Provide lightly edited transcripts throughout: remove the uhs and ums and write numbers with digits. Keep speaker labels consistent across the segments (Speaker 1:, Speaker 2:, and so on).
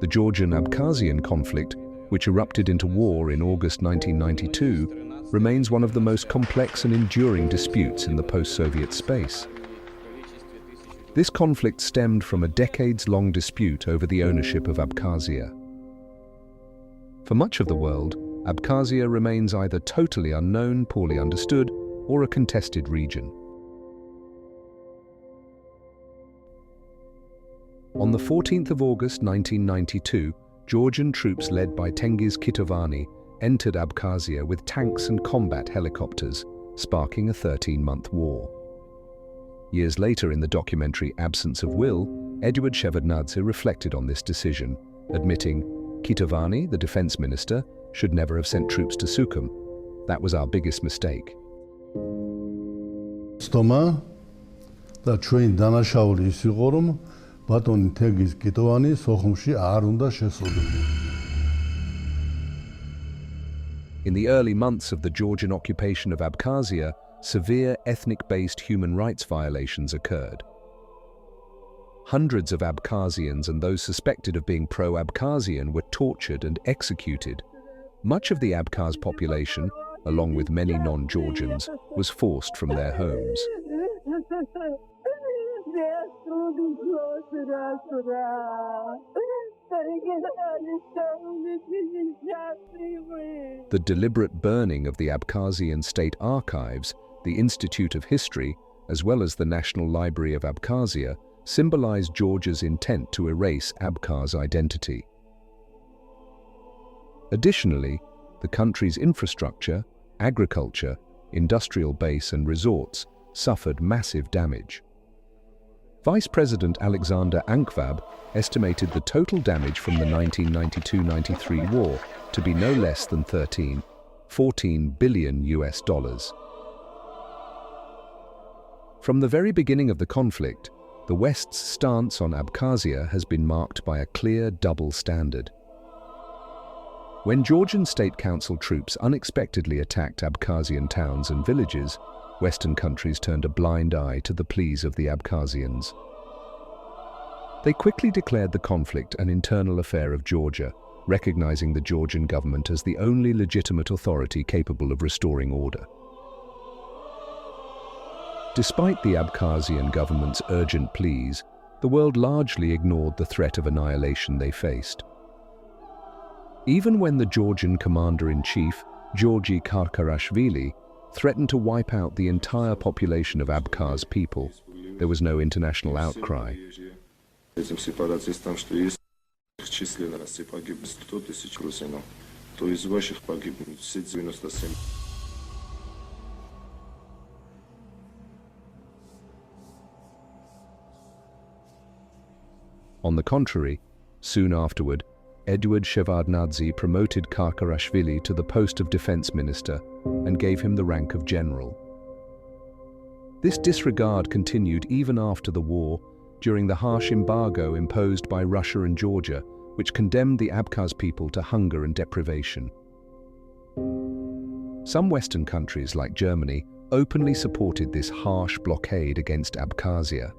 Speaker 1: Georgian-Abkhazian conflict, which erupted into war in August 1992, remains one of the most complex and enduring disputes in the post-Soviet space. This conflict stemmed from a decades-long dispute over the ownership of Abkhazia. For much of the world, Abkhazia remains either totally unknown, poorly understood, or a contested region. On the 14th of August 1992, Georgian troops led by Tengiz Kitovani entered Abkhazia with tanks and combat helicopters, sparking a 13-month war. Years later, in the documentary Absence of Will, Eduard Shevardnadze reflected on this decision, admitting, "Kitovani, the defense minister, should never have sent troops to Sukhum. That was our biggest mistake."
Speaker 2: Stoma და ჩვენ დანაშაული ის იყო რომ ბატონი თენგიზ კიტოვანი სოხუმში არ უნდა შესულიყო.
Speaker 1: In the early months of the Georgian occupation of Abkhazia, severe ethnic-based human rights violations occurred. Hundreds of Abkhazians and those suspected of being pro-Abkhazian were tortured and executed. Much of the Abkhaz population, along with many non-Georgians, was forced from their homes. The deliberate burning of the Abkhazian state archives, the Institute of History, as well as the National Library of Abkhazia, symbolized Georgia's intent to erase Abkhaz identity. Additionally, the country's infrastructure, agriculture, industrial base and resorts suffered massive damage. Vice President Alexander Ankvab estimated the total damage from the 1992-93 war to be no less than $14 billion US. From the very beginning of the conflict, the West's stance on Abkhazia has been marked by a clear double standard. When Georgian State Council troops unexpectedly attacked Abkhazian towns and villages, Western countries turned a blind eye to the pleas of the Abkhazians. They quickly declared the conflict an internal affair of Georgia, recognizing the Georgian government as the only legitimate authority capable of restoring order. Despite the Abkhazian government's urgent pleas, the world largely ignored the threat of annihilation they faced. Even when the Georgian commander-in-chief, Georgi Karkarashvili, threatened to wipe out the entire population of Abkhaz people, there was no international outcry. On the contrary, soon afterward, Eduard Shevardnadze promoted Karkarashvili to the post of defense minister and gave him the rank of general. This disregard continued even after the war, during the harsh embargo imposed by Russia and Georgia, which condemned the Abkhaz people to hunger and deprivation. Some Western countries, like Germany, openly supported this harsh blockade against Abkhazia.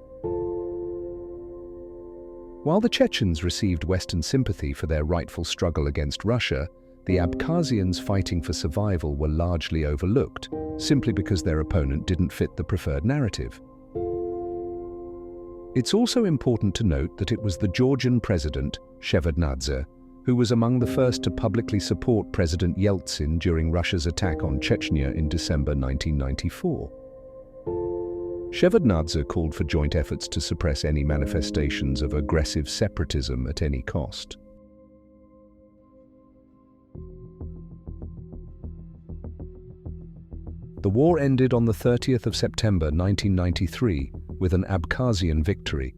Speaker 1: While the Chechens received Western sympathy for their rightful struggle against Russia, the Abkhazians fighting for survival were largely overlooked, simply because their opponent didn't fit the preferred narrative. It's also important to note that it was the Georgian president, Shevardnadze, who was among the first to publicly support President Yeltsin during Russia's attack on Chechnya in December 1994. Shevardnadze called for joint efforts to suppress any manifestations of aggressive separatism at any cost. The war ended on the 30th of September 1993 with an Abkhazian victory.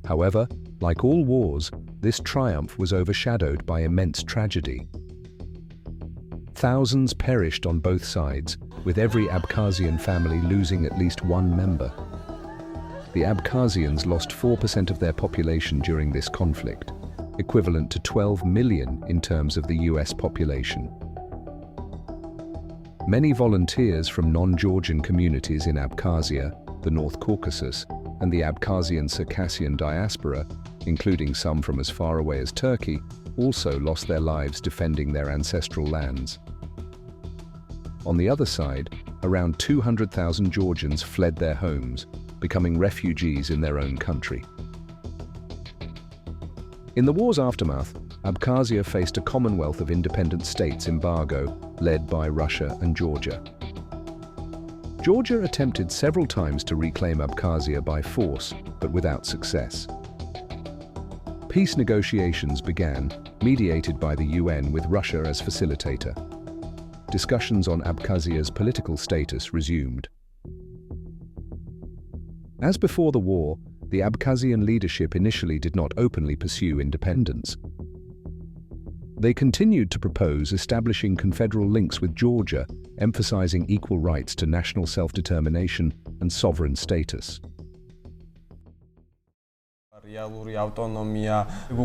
Speaker 1: However, like all wars, this triumph was overshadowed by immense tragedy. Thousands perished on both sides, with every Abkhazian family losing at least one member. The Abkhazians lost 4% of their population during this conflict, equivalent to 12 million in terms of the US population. Many volunteers from non-Georgian communities in Abkhazia, the North Caucasus, and the Abkhazian Circassian diaspora including some from as far away as Turkey, also lost their lives defending their ancestral lands. On the other side, around 200,000 Georgians fled their homes, becoming refugees in their own country. In the war's aftermath, Abkhazia faced a Commonwealth of Independent States embargo led by Russia and Georgia. Georgia attempted several times to reclaim Abkhazia by force, but without success. Peace negotiations began, mediated by the UN with Russia as facilitator. Discussions on Abkhazia's political status resumed. As before the war, the Abkhazian leadership initially did not openly pursue independence. They continued to propose establishing confederal links with Georgia, emphasizing equal rights to national self-determination and sovereign status.
Speaker 3: რეალური ავტონომია,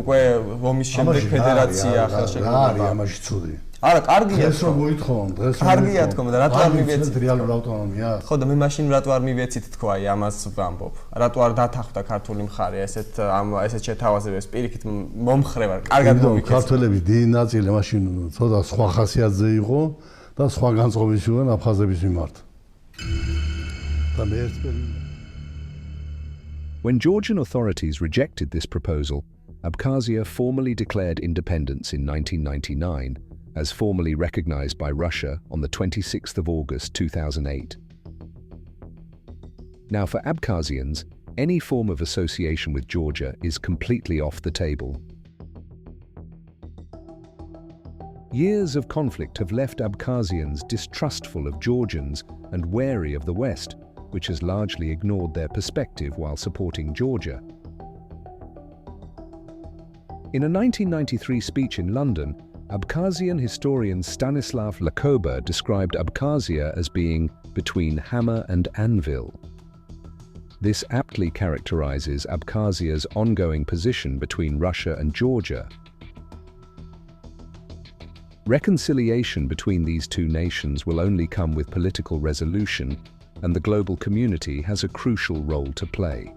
Speaker 3: უკვე ომის შემდეგ ფედერაცია ხელშეკრულება. არა, კარგია.
Speaker 2: ეს რომ მოითხოვონ, დღეს
Speaker 3: კარგია თქო, მაგრამ რატო არ მივეცით
Speaker 2: რეალურ ავტონომიას?
Speaker 3: ხო და მე მაშინ რატო არ მივეცით თქო, აი ამას ვამბობ. რატო არ დათანხმდა ქართული მხარე ესეთ შეთავაზებებს პირიქით მომხრე ვარ, კარგად მოვიქცეთ.
Speaker 2: ქართველების დიდი ნაწილი მაშინ ცოტა სხვა ხასიათზე იყო და სხვა განწყობის იყვნენ აფხაზების მიმართ. და მე ერთ პერიოდში
Speaker 1: When Georgian authorities rejected this proposal, Abkhazia formally declared independence in 1999, as formally recognized by Russia on the 26th of August 2008. Now, for Abkhazians, any form of association with Georgia is completely off the table. Years of conflict have left Abkhazians distrustful of Georgians and wary of the West, which has largely ignored their perspective while supporting Georgia. In a 1993 speech in London, Abkhazian historian Stanislav Lakoba described Abkhazia as being between Hammer and Anvil. This aptly characterizes Abkhazia's ongoing position between Russia and Georgia. Reconciliation between these two nations will only come with political resolution, and the global community has a crucial role to play.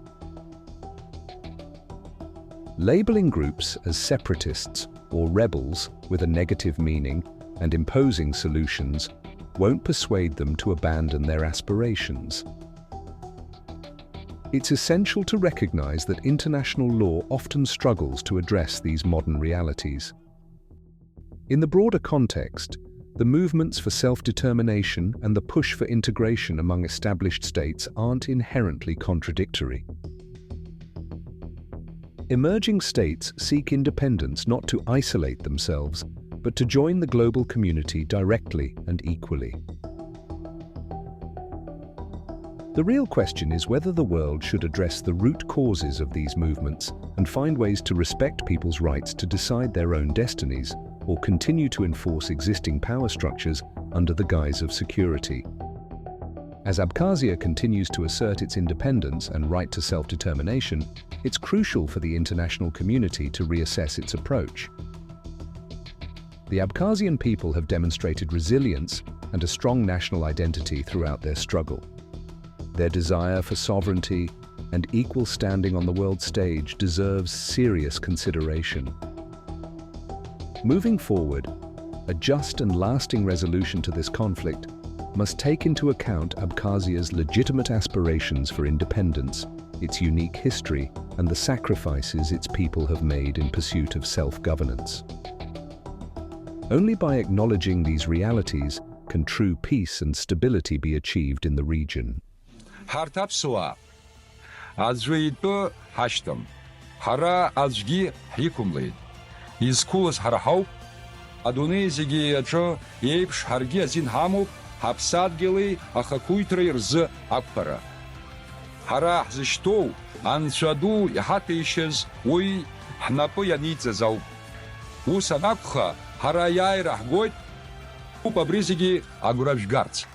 Speaker 1: Labeling groups as separatists or rebels with a negative meaning and imposing solutions won't persuade them to abandon their aspirations. It's essential to recognize that international law often struggles to address these modern realities. In the broader context, the movements for self-determination and the push for integration among established states aren't inherently contradictory. Emerging states seek independence not to isolate themselves, but to join the global community directly and equally. The real question is whether the world should address the root causes of these movements and find ways to respect people's rights to decide their own destinies, or continue to enforce existing power structures under the guise of security. As Abkhazia continues to assert its independence and right to self-determination, it's crucial for the international community to reassess its approach. The Abkhazian people have demonstrated resilience and a strong national identity throughout their struggle. Their desire for sovereignty and equal standing on the world stage deserves serious consideration. Moving forward, a just and lasting resolution to this conflict must take into account Abkhazia's legitimate aspirations for independence, its unique history, and the sacrifices its people have made in pursuit of self-governance. Only by acknowledging these realities can true peace and stability be achieved in the region.
Speaker 4: Hartapsua, Azreito Hashtam, Hara Azgi Hikumlid, Iskulas Harahau, Adonezigi Ajo, Yepsh Hargiazin Hamu, Hapsadgili, Ahakuitri Rz Akpara. Hara Zishto, Ansadu Yahatishes, We Hnapoyanitza, Usanakha, Harayai Rahgoit, Upabrizigi Agurajgarts.